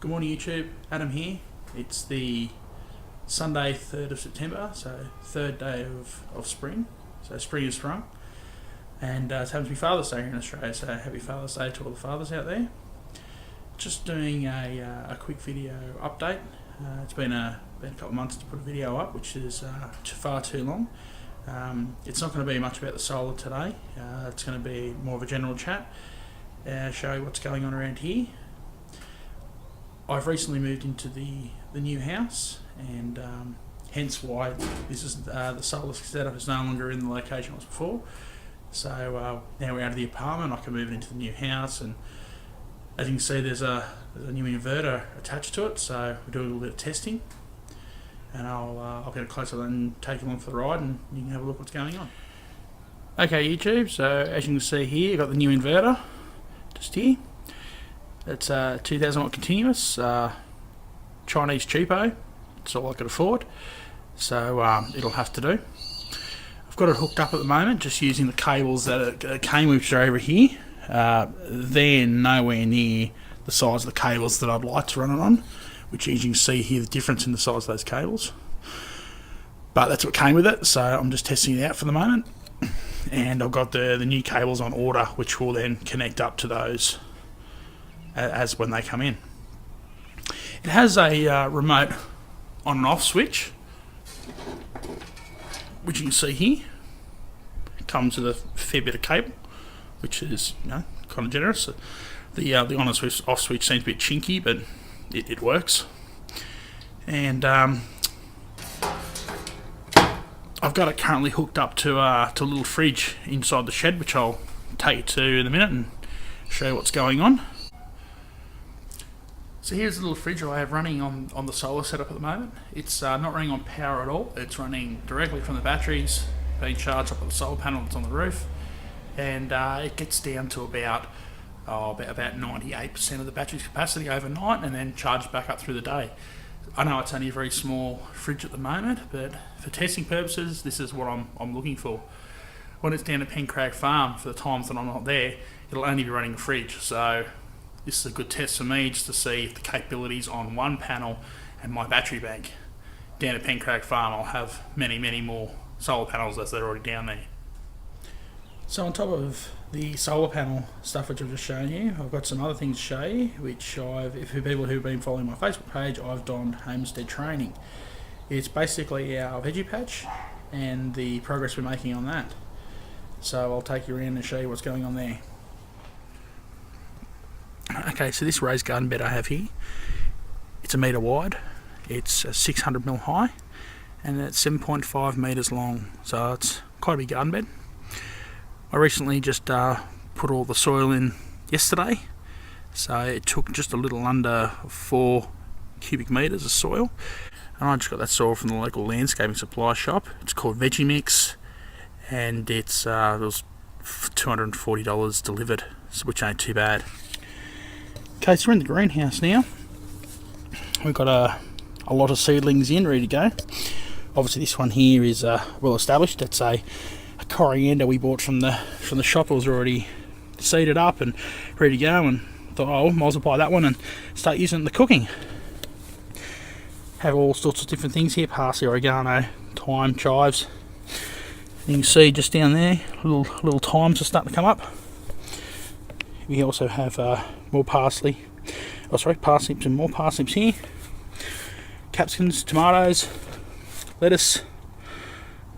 Good morning YouTube, Adam here. It's the Sunday 3rd of September, so third day of spring. So spring is sprung. And it happens to be Father's Day here in Australia, so happy Father's Day to all the fathers out there. Just doing a quick video update. It's been a couple of months to put a video up, which is far too long. It's not going to be much about the solar today. It's going to be more of a general chat. Show you what's going on around here. I've recently moved into the new house, and hence why this is the solar setup is no longer in the location it was before. So now we're out of the apartment, I can move it into the new house, and as you can see there's a new inverter attached to it, so we're doing a little bit of testing, and I'll get a closer look and take you along for the ride, and you can have a look what's going on. Okay YouTube, so as you can see here, you've got the new inverter just here. It's 2000 watt continuous, Chinese cheapo. It's all I could afford, so it'll have to do. I've got it hooked up at the moment, just using the cables that it came with, which are over here. They're nowhere near the size of the cables that I'd like to run it on, which as you can see here, the difference in the size of those cables. But that's what came with it, so I'm just testing it out for the moment. And I've got the new cables on order, which will then connect up to those as when they come in. It has a remote on and off switch, which you can see here. It comes with a fair bit of cable, which is kind of generous. The on and off switch seems a bit chinky, but it works. And I've got it currently hooked up to a little fridge inside the shed, which I'll take you to in a minute and show you what's going on. So here's the little fridge I have running on the solar setup at the moment. It's not running on power at all. It's running directly from the batteries, being charged up at the solar panel that's on the roof, and it gets down to about 98% of the battery's capacity overnight, and then charged back up through the day. I know it's only a very small fridge at the moment, but for testing purposes, this is what I'm looking for. When it's down at Pencrag Farm, for the times that I'm not there, it'll only be running a fridge. So this is a good test for me, just to see if the capabilities on one panel and my battery bank. Down at Pencrag Farm, I'll have many more solar panels as they're already down there. So on top of the solar panel stuff which I've just shown you, I've got some other things to show you, which for people who've been following my Facebook page, I've donned Homestead Training. It's basically our veggie patch and the progress we're making on that. So I'll take you around and show you what's going on there. Okay, so this raised garden bed I have here, it's 1 metre wide, it's 600mm high, and it's 7.5 metres long, so it's quite a big garden bed. I recently just put all the soil in yesterday, so it took just a little under 4 cubic metres of soil, and I just got that soil from the local landscaping supply shop. It's called Veggie Mix, and it was $240 delivered, which ain't too bad. Okay, so we're in the greenhouse now. We've got a lot of seedlings in, ready to go. Obviously this one here is well established. It's a coriander we bought from the shop. It was already seeded up and ready to go, and thought, oh, I'll multiply that one and start using it in the cooking. Have all sorts of different things here: parsley, oregano, thyme, chives. You can see just down there, little thymes are starting to come up. We also have more parsley. Oh, sorry, parsnips and more parsnips here. Capsicums, tomatoes, lettuce,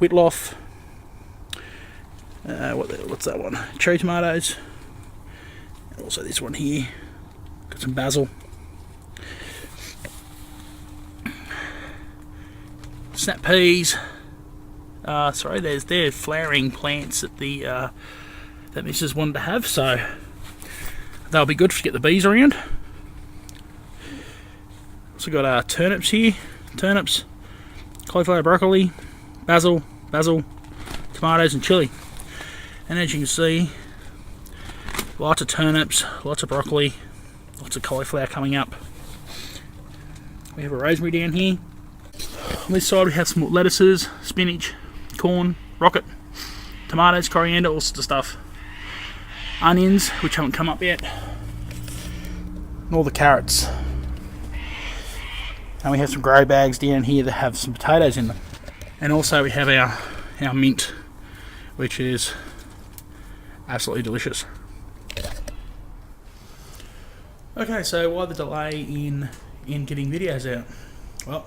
whitloff. What's that one? Cherry tomatoes. And also this one here. Got some basil. Snap peas. Sorry, they're flowering plants that that Mrs. wanted to have, so they'll be good to get the bees around. Also got turnips here, cauliflower, broccoli, basil, tomatoes and chilli. And as you can see, lots of turnips, lots of broccoli, lots of cauliflower coming up. We have a rosemary down here. On this side we have some lettuces, spinach, corn, rocket, tomatoes, coriander, all sorts of stuff. Onions, which haven't come up yet, and all the carrots. And we have some grow bags down here that have some potatoes in them. And also we have our mint, which is absolutely delicious. Okay, so why the delay in getting videos out? Well,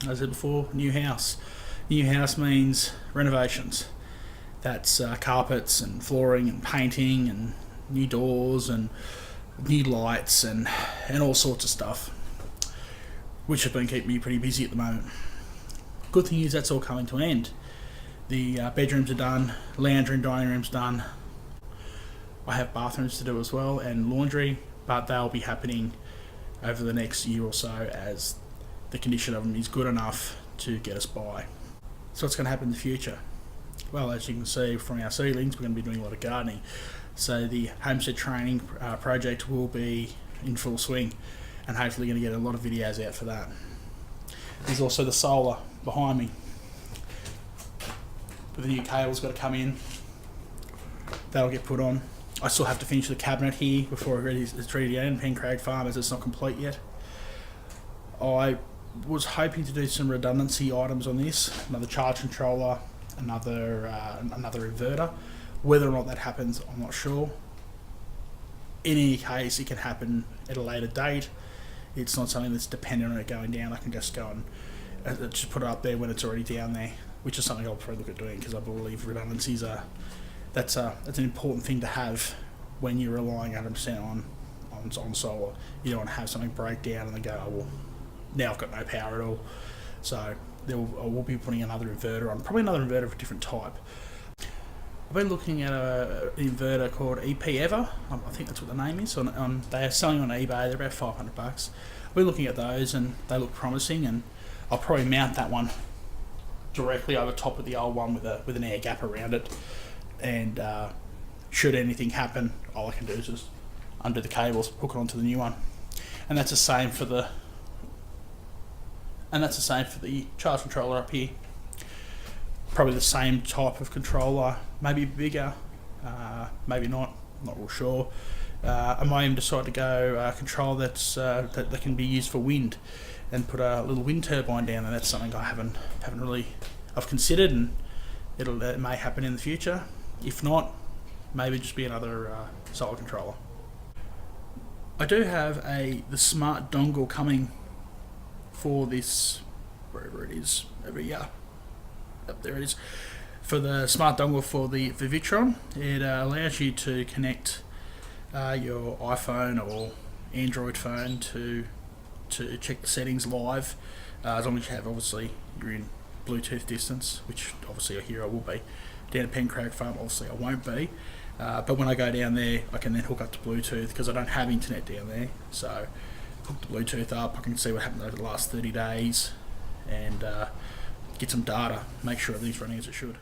as I said before, new house. New house means renovations. That's carpets and flooring and painting and new doors and new lights and all sorts of stuff, which have been keeping me pretty busy at the moment. Good thing is that's all coming to an end. The bedrooms are done, lounge room, dining room's done. I have bathrooms to do as well and laundry, but they'll be happening over the next year or so as the condition of them is good enough to get us by. So what's going to happen in the future? Well, as you can see from our seedlings, we're going to be doing a lot of gardening. So the Homestead Training project will be in full swing, and hopefully going to get a lot of videos out for that. There's also the solar behind me. But the new cable's got to come in. That'll get put on. I still have to finish the cabinet here before it's ready to end. Pencraig Farm, as it's not complete yet. I was hoping to do some redundancy items on this. Another charge controller, another inverter. Whether or not that happens, I'm not sure. In any case, it can happen at a later date. It's not something that's dependent on it going down. I can just go and just put it up there when it's already down there, which is something I'll probably look at doing because I believe redundancies are that's an important thing to have when you're relying 100% on solar. You don't want to have something break down and then go, oh well, now I've got no power at all. So I will be putting another inverter on, probably another inverter of a different type. I've been looking at an inverter called EP Ever. I think that's what the name is. They are selling on eBay. They're about $500. I've been looking at those and they look promising, and I'll probably mount that one directly over top of the old one with an air gap around it. And should anything happen, all I can do is just undo the cables, hook it onto the new one, and that's the same for the charge controller up here. Probably the same type of controller, maybe bigger, maybe not. I'm not real sure. I might even decide to go control that can be used for wind, and put a little wind turbine down there. That's something I haven't really I've considered, and it may happen in the future. If not, maybe just be another solar controller. I do have the smart dongle coming for this, wherever it is, over here. Up there it is. For the smart dongle for the Vivitron, it allows you to connect your iPhone or Android phone to check the settings live, as long as you have, obviously, you're in Bluetooth distance, which obviously here I will be. Down at Pencraig Farm, obviously I won't be, but when I go down there, I can then hook up to Bluetooth because I don't have internet down there. So hook the Bluetooth up, I can see what happened over the last 30 days, and get some data, make sure everything's running as it should.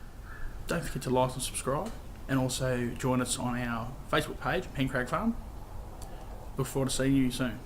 Don't forget to like and subscribe, and also join us on our Facebook page, Pencraig Farm. Look forward to seeing you soon.